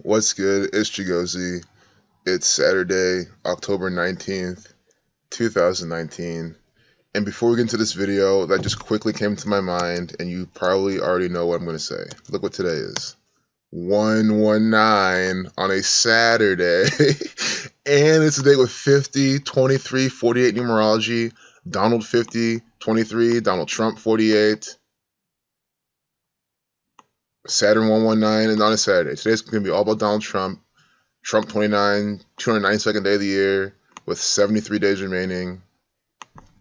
What's good? It's Chigozie. It's Saturday, October 19th, 2019. And before we get into this video, that just quickly came to my mind, and you probably already know what I'm going to say. Look what today is. 119 on a Saturday. And it's a day with 50, 23, 48 numerology. Donald 50, 23, Donald Trump 48. Saturn 119 and on a Saturday. Today's going to be all about Donald Trump. Trump 29, 292nd day of the year with 73 days remaining.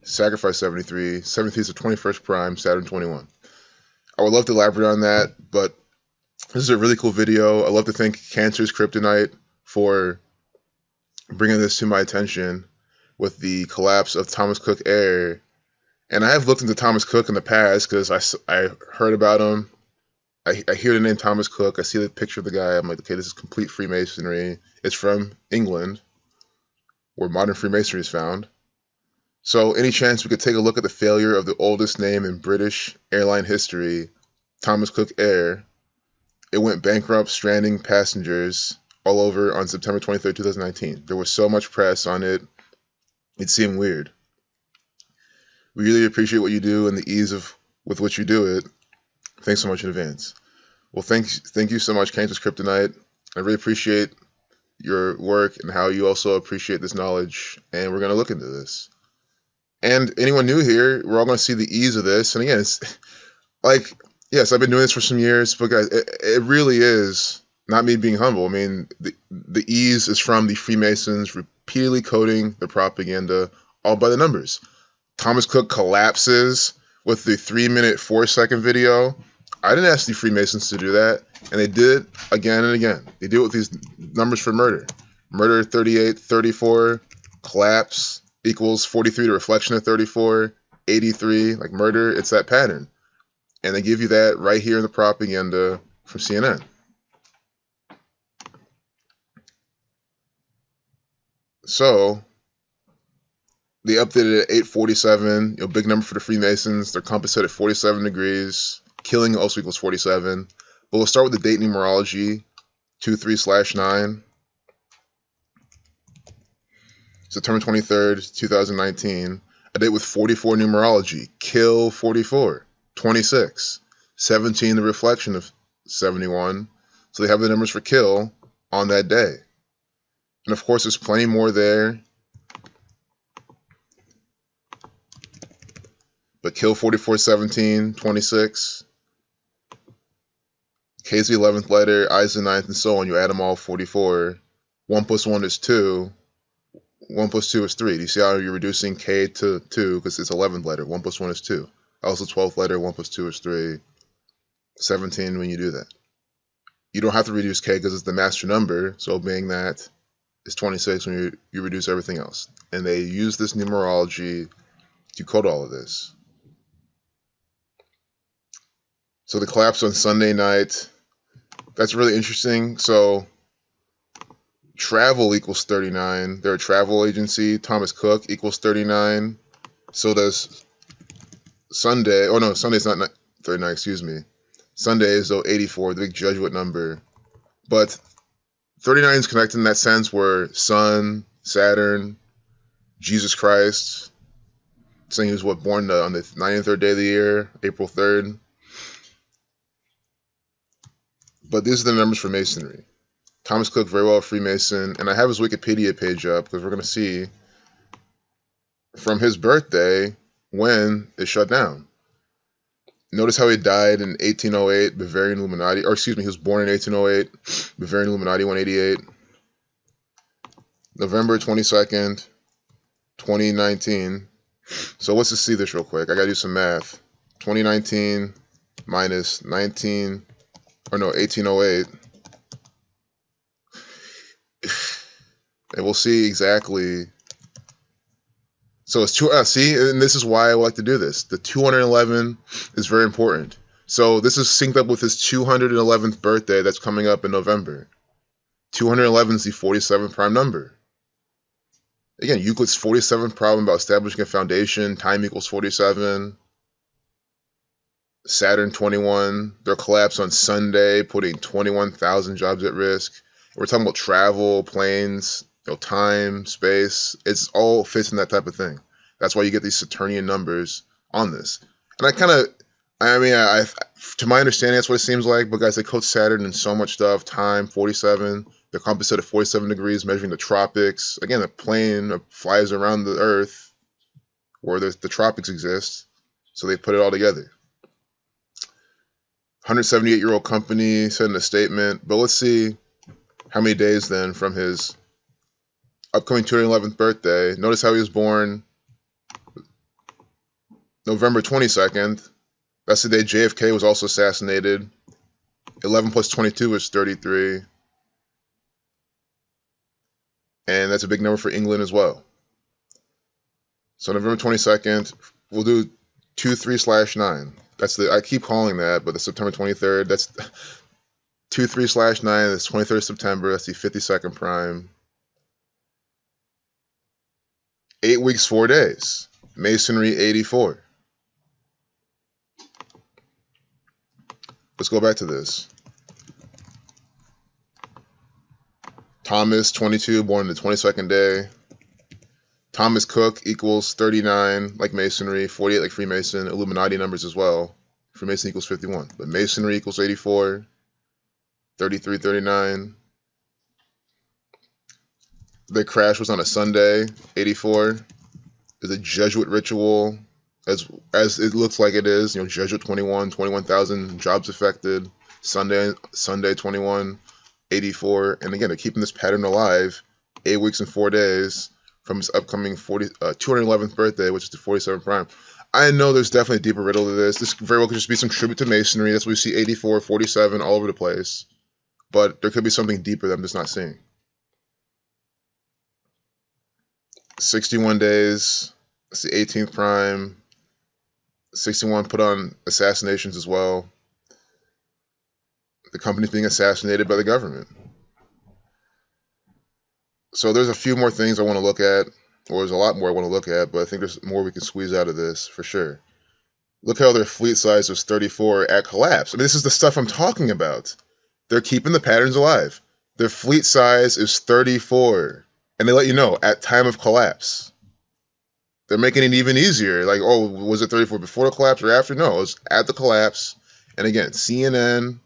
Sacrifice 73. 73 is the 21st prime, Saturn 21. I would love to elaborate on that, but this is a really cool video. I'd love to thank Cancer's Kryptonite for bringing this to my attention with the collapse of Thomas Cook Air. And I have looked into Thomas Cook in the past because I heard about him. I hear the name Thomas Cook. I see the picture of the guy. I'm like, okay, this is complete Freemasonry. It's from England, where modern Freemasonry is found. So any chance we could take a look at the failure of the oldest name in British airline history, Thomas Cook Air. It went bankrupt, stranding passengers all over on September 23rd, 2019. There was so much press on it, it seemed weird. We really appreciate what you do and the ease with which you do it. Thanks so much in advance. Well, thank you so much, Cancer's Kryptonite. I really appreciate your work and how you also appreciate this knowledge, and we're going to look into this. And anyone new here, we're all going to see the ease of this. And again, it's like, yes, I've been doing this for some years, but guys, it really is not me being humble. I mean, the ease is from the Freemasons repeatedly coding the propaganda all by the numbers. Thomas Cook collapses with the 3-minute 4-second video. I didn't ask the Freemasons to do that, and they did it again and again. They do it with these numbers for murder. Murder 38, 34, collapse equals 43, the reflection of 34, 83, like murder, it's that pattern. And they give you that right here in the propaganda from CNN. So they updated it at 847, big number for the Freemasons. Their compass set at 47 degrees. Killing also equals 47. But we'll start with the date numerology, 23/9. September 23rd, 2019. A date with 44 numerology. Kill 44. 26. 17, the reflection of 71. So they have the numbers for kill on that day. And of course, there's plenty more there. But kill 44, 17, 26. K is the 11th letter, I is the 9th, and so on. You add them all, 44. 1 plus 1 is 2. 1 plus 2 is 3. Do you see how you're reducing K to 2 because it's 11th letter? 1 plus 1 is 2. Also 12th letter, 1 plus 2 is 3. 17 when you do that. You don't have to reduce K because it's the master number, so being that is 26 when you reduce everything else. And they use this numerology to code all of this. So the collapse on Sunday night, that's really interesting. So travel equals 39. They're a travel agency. Thomas Cook equals 39. So does Sunday. Oh no, Sunday's not 39, excuse me. Sunday is though 84, the big Jesuit number. But 39 is connected in that sense where Sun, Saturn, Jesus Christ, saying he was born on the 93rd day of the year, April 3rd. But these are the numbers for Masonry. Thomas Cook, very well a Freemason, and I have his Wikipedia page up because we're going to see from his birthday when it shut down. Notice how he died in 1808, Bavarian Illuminati, or excuse me, he was born in 1808, Bavarian Illuminati 188. November 22nd, 2019. So let's just see this real quick. I got to do some math. 2019 minus 1808. And we'll see exactly. So it's see, and this is why I like to do this. The 211 is very important. So this is synced up with his 211th birthday that's coming up in November. 211 is the 47th prime number. Again, Euclid's 47th problem about establishing a foundation, time equals 47. Saturn 21, their collapse on Sunday, putting 21,000 jobs at risk. We're talking about travel, planes, time, space. It's all fits in that type of thing. That's why you get these Saturnian numbers on this. And I to my understanding, that's what it seems like. But guys, they quote Saturn in so much stuff. Time, 47. The compass at 47 degrees, measuring the tropics. Again, a plane flies around the Earth where the tropics exist. So they put it all together. 178-year-old company said in a statement. But let's see how many days then from his upcoming 211th birthday. Notice how he was born November 22nd. That's the day JFK was also assassinated. 11 plus 22 is 33. And that's a big number for England as well. So November 22nd, we'll do 23/9. I keep calling that, but the September 23rd, that's 23/9, that's 23rd September, that's the 52nd prime. 8 weeks, 4 days. Masonry 84. Let's go back to this. Thomas, 22, born the 22nd day. Thomas Cook equals 39, like Masonry, 48 like Freemason, Illuminati numbers as well. Freemason equals 51. But Masonry equals 84, 33, 39. The crash was on a Sunday, 84. Is a Jesuit ritual, as it looks like it is. Jesuit 21,000 jobs affected. Sunday 21, 84. And again, they're keeping this pattern alive 8 weeks and 4 days from his upcoming 211th birthday, which is the 47th prime. I know there's definitely a deeper riddle to this. This very well could just be some tribute to Masonry. That's why we see 84, 47 all over the place. But there could be something deeper that I'm just not seeing. 61 days. That's the 18th prime. 61 put on assassinations as well. The company's being assassinated by the government. So there's a few more things I want to look at, or there's a lot more I want to look at, but I think there's more we can squeeze out of this for sure. Look how their fleet size was 34 at collapse. I mean, this is the stuff I'm talking about. They're keeping the patterns alive. Their fleet size is 34, and they let you know at time of collapse. They're making it even easier. Like, oh, was it 34 before the collapse or after? No, it was at the collapse. And again, CNN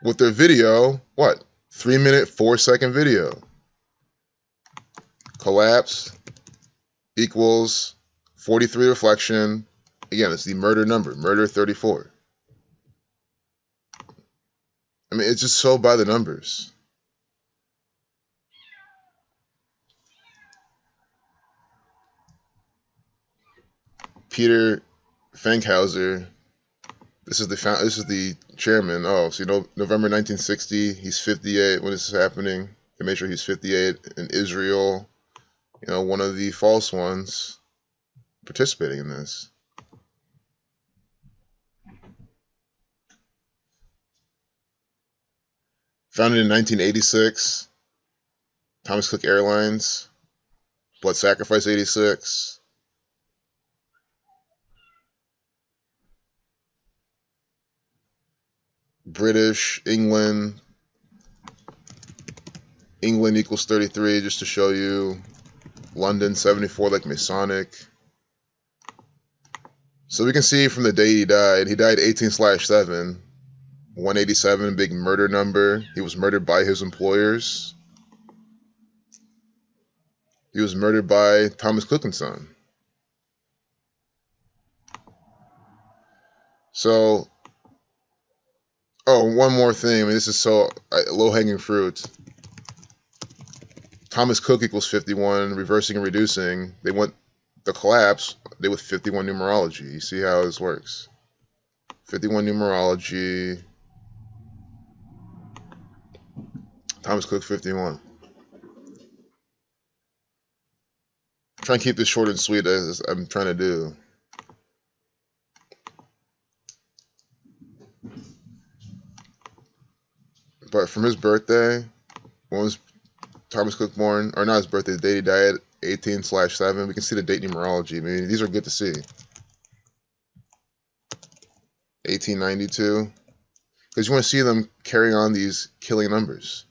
with their video, what? 3-minute, 4-second video. Collapse equals 43 reflection. Again, it's the murder number, murder 34. I mean, it's just so by the numbers. Peter Fankhauser, this is the chairman. Oh, so November 1960, he's 58 when this is happening. They make sure he's 58 in Israel. One of the false ones participating in this. Founded in 1986, Thomas Cook Airlines, Blood Sacrifice 86. British, England equals 33, just to show you. London 74, like Masonic. So we can see from the day he died 18/7, 187, big murder number. He was murdered by his employers. He was murdered by Thomas Cook and Son. So, one more thing. I mean, this is so low-hanging fruit. Thomas Cook equals 51, reversing and reducing. They want the collapse, they with 51 numerology. You see how this works. 51 numerology. Thomas Cook 51. Try and keep this short and sweet as I'm trying to do. But from his birthday, when was Thomas Cook born? Or not his birthday, the date he died, 18/7. We can see the date numerology. I mean, these are good to see. 1892. Because you want to see them carry on these killing numbers.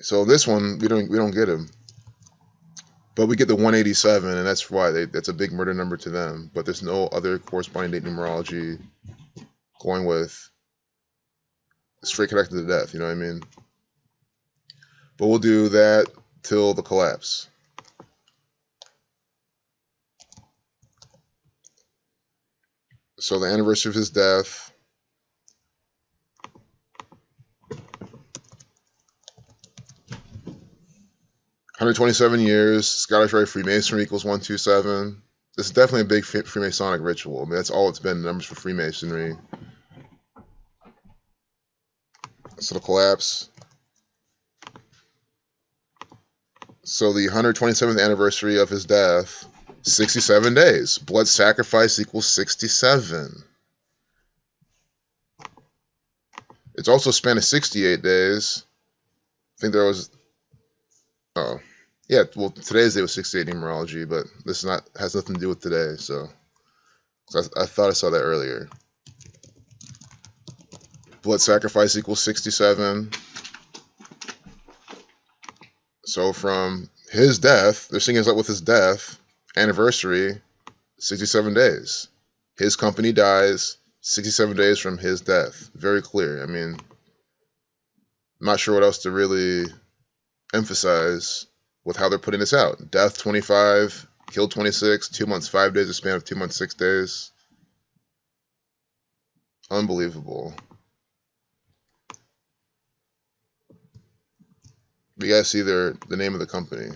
So this one we don't get him, but we get the 187, and that's why that's a big murder number to them. But there's no other corresponding date numerology going with straight connected to death. You know what I mean? But we'll do that till the collapse. So the anniversary of his death. "127 years, Scottish Rite Freemasonry equals 127. This is definitely a big Freemasonic ritual. I mean, that's all it's been, numbers for Freemasonry. So the collapse. So the 127th anniversary of his death, 67 days. Blood sacrifice equals 67. It's also a span of 68 days. I think there was... Oh, yeah. Well, today's day was 68 numerology, but this has nothing to do with today. So I thought I saw that earlier. Blood sacrifice equals 67. So from his death, they're syncing us up with his death anniversary, 67 days. His company dies 67 days from his death. Very clear. I mean, I'm not sure what else to really emphasize with how they're putting this out. Death 25, killed 26, 2 months, 5 days, a span of 2 months, 6 days. Unbelievable. You guys see the name of the company.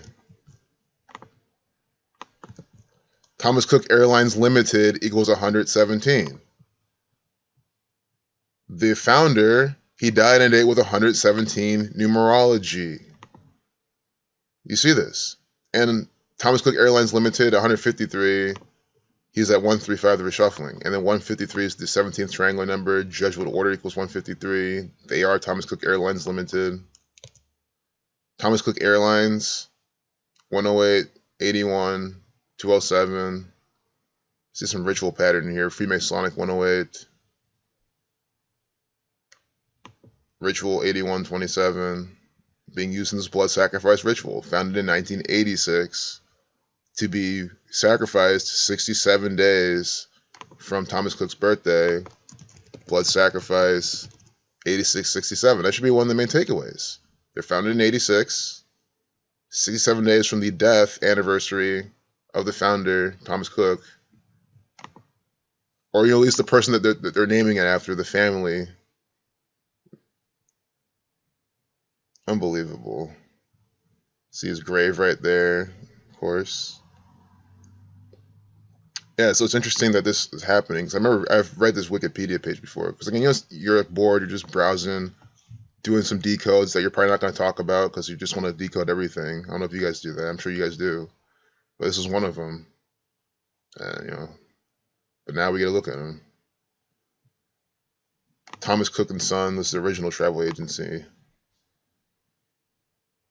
Thomas Cook Airlines Limited equals 117. The founder, he died on a date with 117 numerology. You see this? And Thomas Cook Airlines Limited, 153. He's at 135, the reshuffling. And then 153 is the 17th triangular number. Judgment order equals 153. They are Thomas Cook Airlines Limited. Thomas Cook Airlines, 108, 81, 207. See some ritual pattern here. Freemasonic 108. Ritual 8127. Being used in this blood sacrifice ritual. Founded in 1986 to be sacrificed 67 days from Thomas Cook's birthday. Blood sacrifice 8667. That should be one of the main takeaways. They're founded in 86, 67 days from the death anniversary of the founder, Thomas Cook. Or at least the person that they're naming it after, the family. Unbelievable. See his grave right there, of course. Yeah, so it's interesting that this is happening. Because I remember I've read this Wikipedia page before. Because again, you're bored, you're just browsing, doing some decodes that you're probably not going to talk about because you just want to decode everything. I don't know if you guys do that. I'm sure you guys do. But this is one of them. But now we get a look at him. Thomas Cook and Son, this is the original travel agency.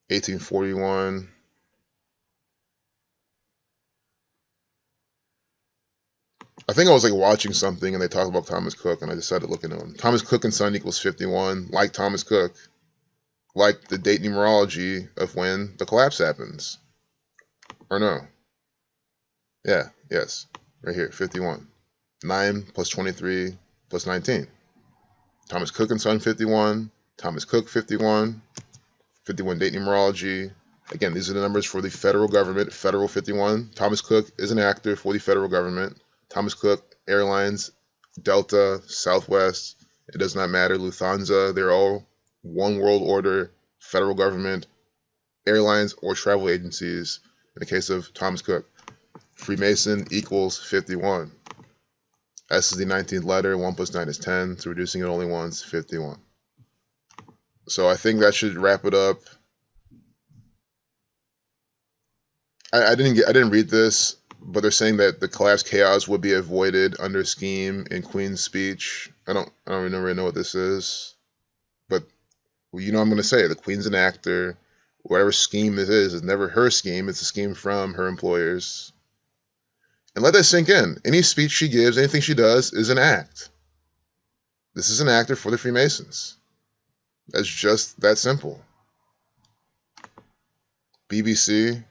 1841. I think I was like watching something and they talked about Thomas Cook and I decided to look into him. Thomas Cook and Son equals 51, like Thomas Cook, like the date numerology of when the collapse happens. Or no? Yeah, yes, right here, 51. 9 plus 23 plus 19. Thomas Cook and Son 51, Thomas Cook 51, 51 date numerology. Again, these are the numbers for the federal government, federal 51. Thomas Cook is an actor for the federal government. Thomas Cook Airlines, Delta, Southwest, it does not matter, Lufthansa, they're all one world order, federal government, airlines, or travel agencies. In the case of Thomas Cook, Freemason equals 51. S is the 19th letter, 1 plus 9 is 10, so reducing it only once, 51. So I think that should wrap it up. I didn't read this, but they're saying that the collapse chaos would be avoided under scheme in Queen's speech. I don't really know what this is, but well, you know what I'm going to say. The Queen's an actor. Whatever scheme this is never her scheme. It's a scheme from her employers. And let that sink in. Any speech she gives, anything she does is an act. This is an actor for the Freemasons. That's just that simple. BBC.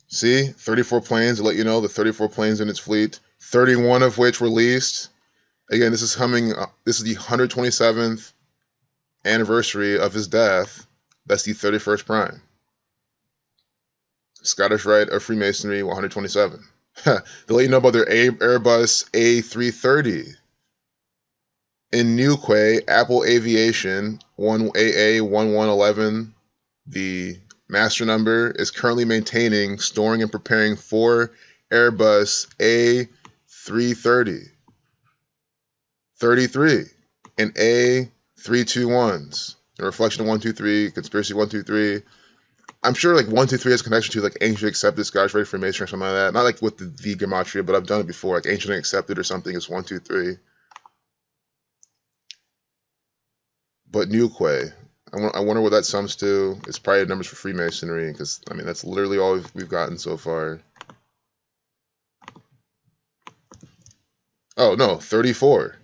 See, 34 planes to let you know the 34 planes in its fleet, 31 of which were leased. Again, this is this is the 127th anniversary of his death. That's the 31st prime. Scottish Rite of Freemasonry 127. They'll let you know about their Airbus A330. In Newquay, Apple Aviation 1AA1111, the master number, is currently maintaining, storing, and preparing 4 Airbus A330, 33, and A321s. A reflection of 123, conspiracy 123. I'm sure like 123 has a connection to like ancient accepted Scottish Rite of Freemasonry or something like that. Not like with the Gematria, but I've done it before. Like ancient accepted or something is 123. But Newquay, I wonder what that sums to. It's probably numbers for Freemasonry, because I mean that's literally all we've gotten so far. Oh no, 34,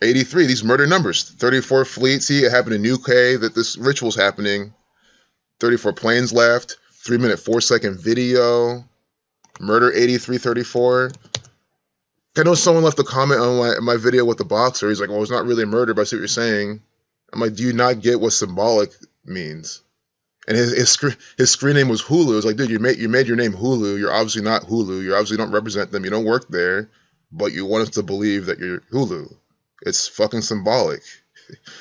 83. These murder numbers. 34 fleet. See, it happened in Newquay that this ritual's happening. 34 planes left. 3-minute 4-second video. Murder 8334. I know someone left a comment on my video with the boxer. He's like, well, it's not really a murder, but I see what you're saying. I'm like, do you not get what symbolic means? And his screen name was Hulu. It's like, dude, you made your name Hulu. You're obviously not Hulu. You obviously don't represent them. You don't work there, but you want us to believe that you're Hulu. It's fucking symbolic.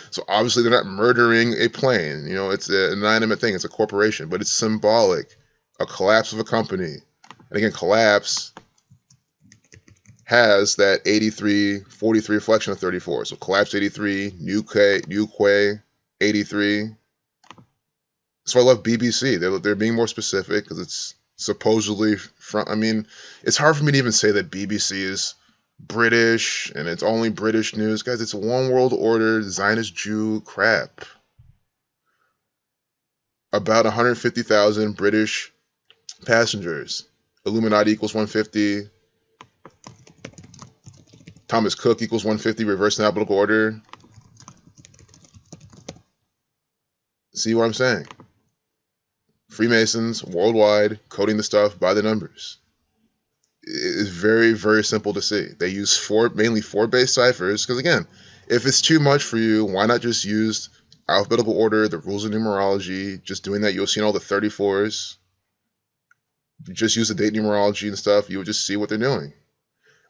So obviously they're not murdering a plane. You know, it's an inanimate thing. It's a corporation, but it's symbolic. A collapse of a company. And again, collapse has that 43 reflection of 34. So collapse 83, Newquay 83. So I love BBC. They're being more specific because it's supposedly I mean, it's hard for me to even say that BBC is British and it's only British news. Guys, it's a one world order, Zionist Jew crap. About 150,000 British passengers. Illuminati equals 150. Thomas Cook equals 150, reverse in alphabetical order. See what I'm saying? Freemasons worldwide coding the stuff by the numbers. It's very, very simple to see. They use mainly 4-base ciphers because, again, if it's too much for you, why not just use alphabetical order, the rules of numerology? Just doing that, you'll see all the 34s. Just use the date numerology and stuff. You'll just see what they're doing.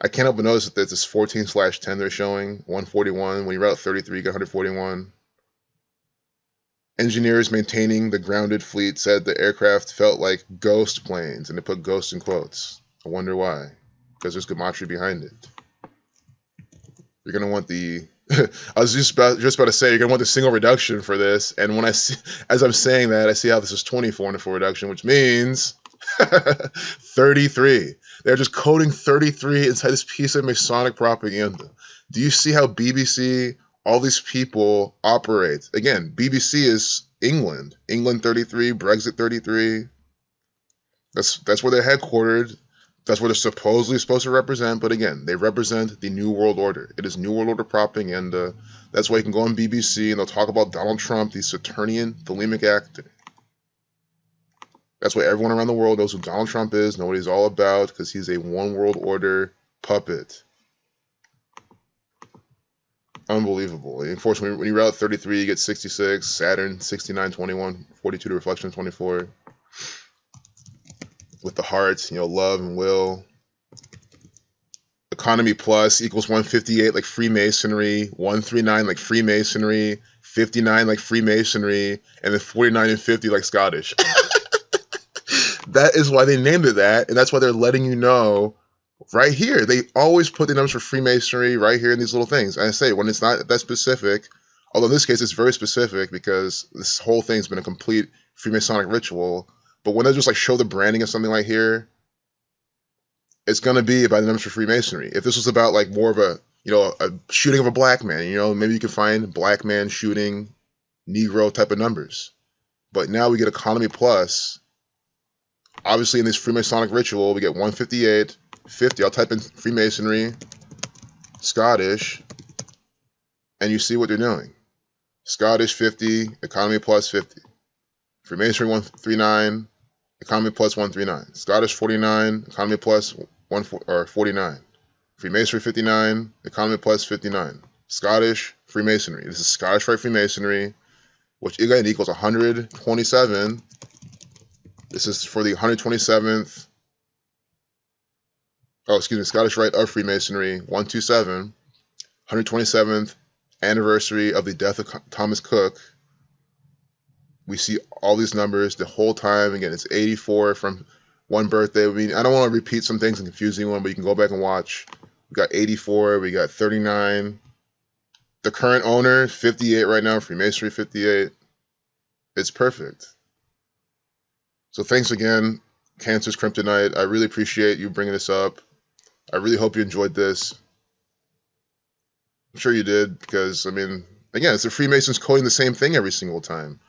I can't help but notice that there's this 14/10 they're showing, 141. When you write out 33, you get 141. Engineers maintaining the grounded fleet said the aircraft felt like ghost planes, and they put ghost in quotes. I wonder why. Because there's Gematria behind it. You're going to want the... I was just about to say, you're going to want the single reduction for this, and when as I'm saying that, I see how this is 24 in the full reduction, which means 33. They're just coding 33 inside this piece of Masonic propaganda. Do you see how BBC, all these people operate? Again, BBC is England. England 33, Brexit 33. That's where they're headquartered. That's what they're supposedly supposed to represent. But again, they represent the New World Order. It is New World Order propaganda. That's why you can go on BBC and they'll talk about Donald Trump, the Saturnian thelemic actor. That's why everyone around the world knows who Donald Trump is, know what he's all about, because he's a one world order puppet. Unbelievable. Unfortunately, when you route 33, you get 66, Saturn 69, 21, 42 to reflection 24. With the heart, love and will. Economy plus equals 158 like Freemasonry, 139 like Freemasonry, 59 like Freemasonry, and then 49 and 50 like Scottish. That is why they named it that, and that's why they're letting you know right here. They always put the numbers for Freemasonry right here in these little things. And I say, when it's not that specific, although in this case it's very specific because this whole thing's been a complete Freemasonic ritual, but when they just like show the branding of something like here, it's going to be by the numbers for Freemasonry. If this was about like more of a shooting of a black man, maybe you can find black man shooting Negro type of numbers. But now we get economy plus. Obviously, in this Freemasonic ritual, we get 158, 50. I'll type in Freemasonry, Scottish, and you see what they're doing. Scottish 50, economy plus 50. Freemasonry 139, economy plus 139. Scottish 49, economy plus 49. Freemasonry 59, economy plus 59. Scottish Freemasonry. This is Scottish Rite Freemasonry, which again equals 127. This is for the 127th. Oh, excuse me, Scottish Rite of Freemasonry, 127, 127th anniversary of the death of Thomas Cook. We see all these numbers the whole time. Again, it's 84 from one birthday. I mean, I don't want to repeat some things and confuse anyone, but you can go back and watch. We got 84, we got 39. The current owner, 58 right now, Freemasonry 58. It's perfect. So thanks again, Cancer's Kryptonite. I really appreciate you bringing this up. I really hope you enjoyed this. I'm sure you did, because, I mean, again, it's the Freemasons quoting the same thing every single time.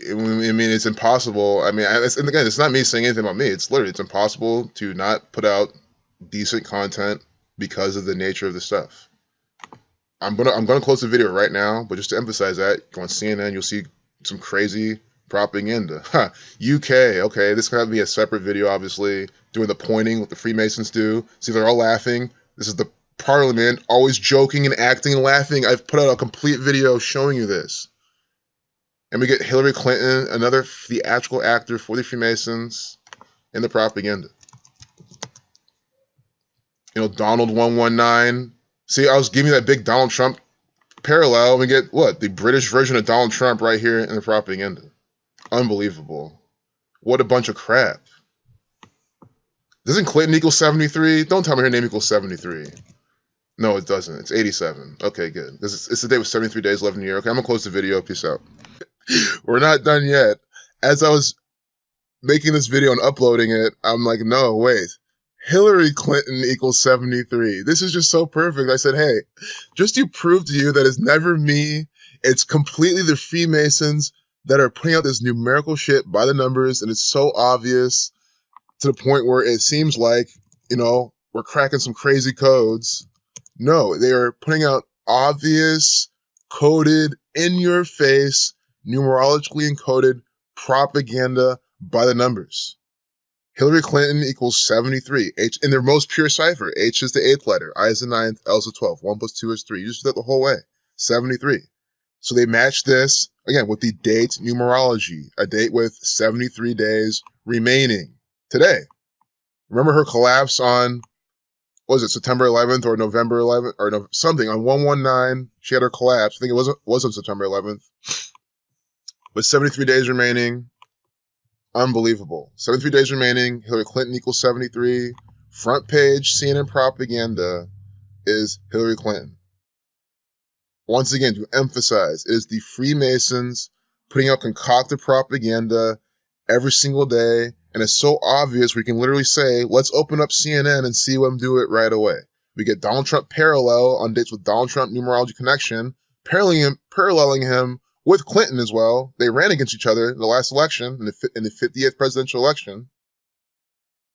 I mean, it's impossible. I mean, and again, it's not me saying anything about me. It's literally, it's impossible to not put out decent content because of the nature of the stuff. I'm gonna close the video right now, but just to emphasize that, go on CNN, you'll see some crazy propaganda. UK, okay, this can be a separate video, obviously, doing the pointing, what the Freemasons do. See, they're all laughing. This is the Parliament, always joking and acting and laughing. I've put out a complete video showing you this. And we get Hillary Clinton, another theatrical actor for the Freemasons, in the propaganda. You know, Donald 119. See, I was giving you that big Donald Trump parallel. We get, what, the British version of Donald Trump right here in the propaganda. Unbelievable. What a bunch of crap. Doesn't Clinton equal 73? Don't tell me her name equals 73. No, it doesn't. It's 87. Okay, good. It's the day with 73 days left in the year. Okay, I'm going to close the video. Peace out. We're not done yet. As I was making this video and uploading it, I'm like, no, wait. Hillary Clinton equals 73. This is just so perfect. I said, hey, just to prove to you that it's never me, it's completely the Freemasons that are putting out this numerical shit by the numbers, and it's so obvious to the point where it seems like, you know, we're cracking some crazy codes. No, they are putting out obvious, coded, in-your-face, numerologically encoded propaganda by the numbers. Hillary Clinton equals 73. H in their most pure cipher. H is the 8th letter. I is the 9th. L is the 12th. 1 plus 2 is 3. You just do that the whole way. 73. So they match this, again, with the date numerology. A date with 73 days remaining today. Remember her collapse on, what was it, September 11th or November 11th? Or no, something, on 119. She had her collapse. I think it was on September 11th. With 73 days remaining. Unbelievable. 73 days remaining. Hillary Clinton equals 73. Front page CNN propaganda is Hillary Clinton. Once again, to emphasize, it is the Freemasons putting out concocted propaganda every single day. And it's so obvious we can literally say, let's open up CNN and see them do it right away. We get Donald Trump parallel on dates with Donald Trump numerology connection, paralleling him with Clinton as well. They ran against each other in the last election, in the 50th presidential election,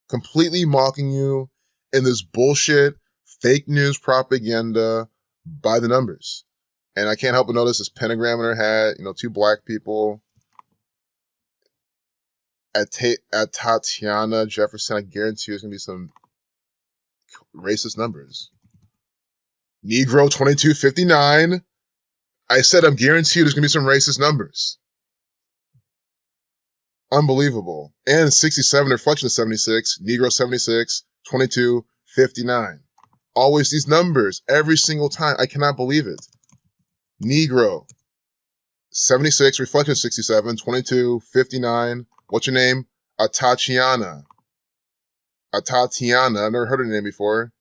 completely mocking you in this bullshit, fake news propaganda by the numbers. And I can't help but notice this pentagram in her hat, you know, 2 black people. At Tatiana Jefferson, I guarantee there's going to be some racist numbers. Negro 2259. I said I'm guaranteed there's going to be some racist numbers. Unbelievable. And 67, reflection of 76. Negro 76, 22, 59. Always these numbers every single time. I cannot believe it. Negro 76, reflection of 67, 22, 59. What's your name? Tatiana. Tatiana. I've never heard her name before.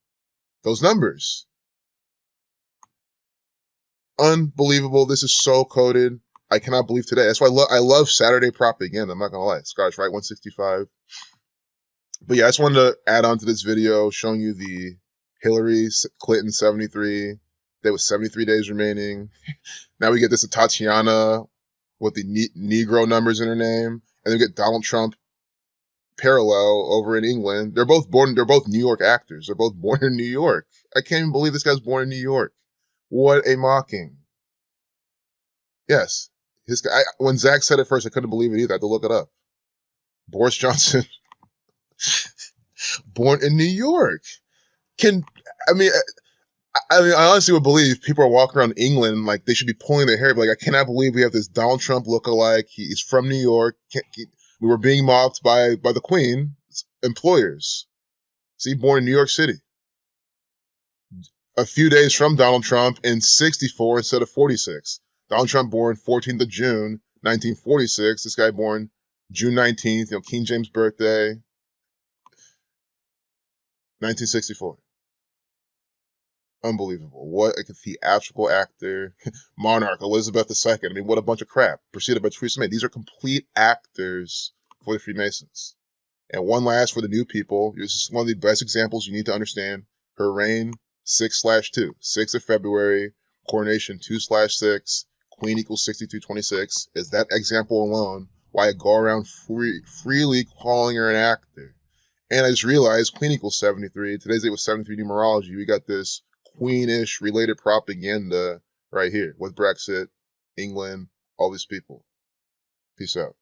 Those numbers. Unbelievable. This is so coded. I cannot believe today. That's why I love Saturday propaganda. I'm not going to lie. Scottish Rite 165. But yeah, I just wanted to add on to this video showing you the Hillary Clinton 73. There was 73 days remaining. Now we get this Tatiana with the Negro numbers in her name. And then we get Donald Trump parallel over in England. They're both New York actors. They're both born in New York. I can't even believe this guy's born in New York. What a mocking. Yes. When Zach said it first, I couldn't believe it either. I had to look it up. Boris Johnson, born in New York. I mean, I honestly would believe people are walking around England like they should be pulling their hair. Like, I cannot believe we have this Donald Trump lookalike. He's from New York. We were being mocked by the Queen employers. See, born in New York City. A few days from Donald Trump in 64 instead of 46. Donald Trump born 14th of June, 1946. This guy born June 19th, King James' birthday, 1964. Unbelievable. What a theatrical actor. Monarch, Elizabeth II. I mean, what a bunch of crap. Preceded by Theresa May. These are complete actors for the Freemasons. And one last for the new people. This is one of the best examples you need to understand. Her reign, 6/2. 6th of February. Coronation, 2/6. Queen equals 6226. Is that example alone why I go around freely calling her an actor? And I just realized Queen equals 73. Today's date was 73 numerology. We got this Queenish related propaganda right here with Brexit, England, all these people. Peace out.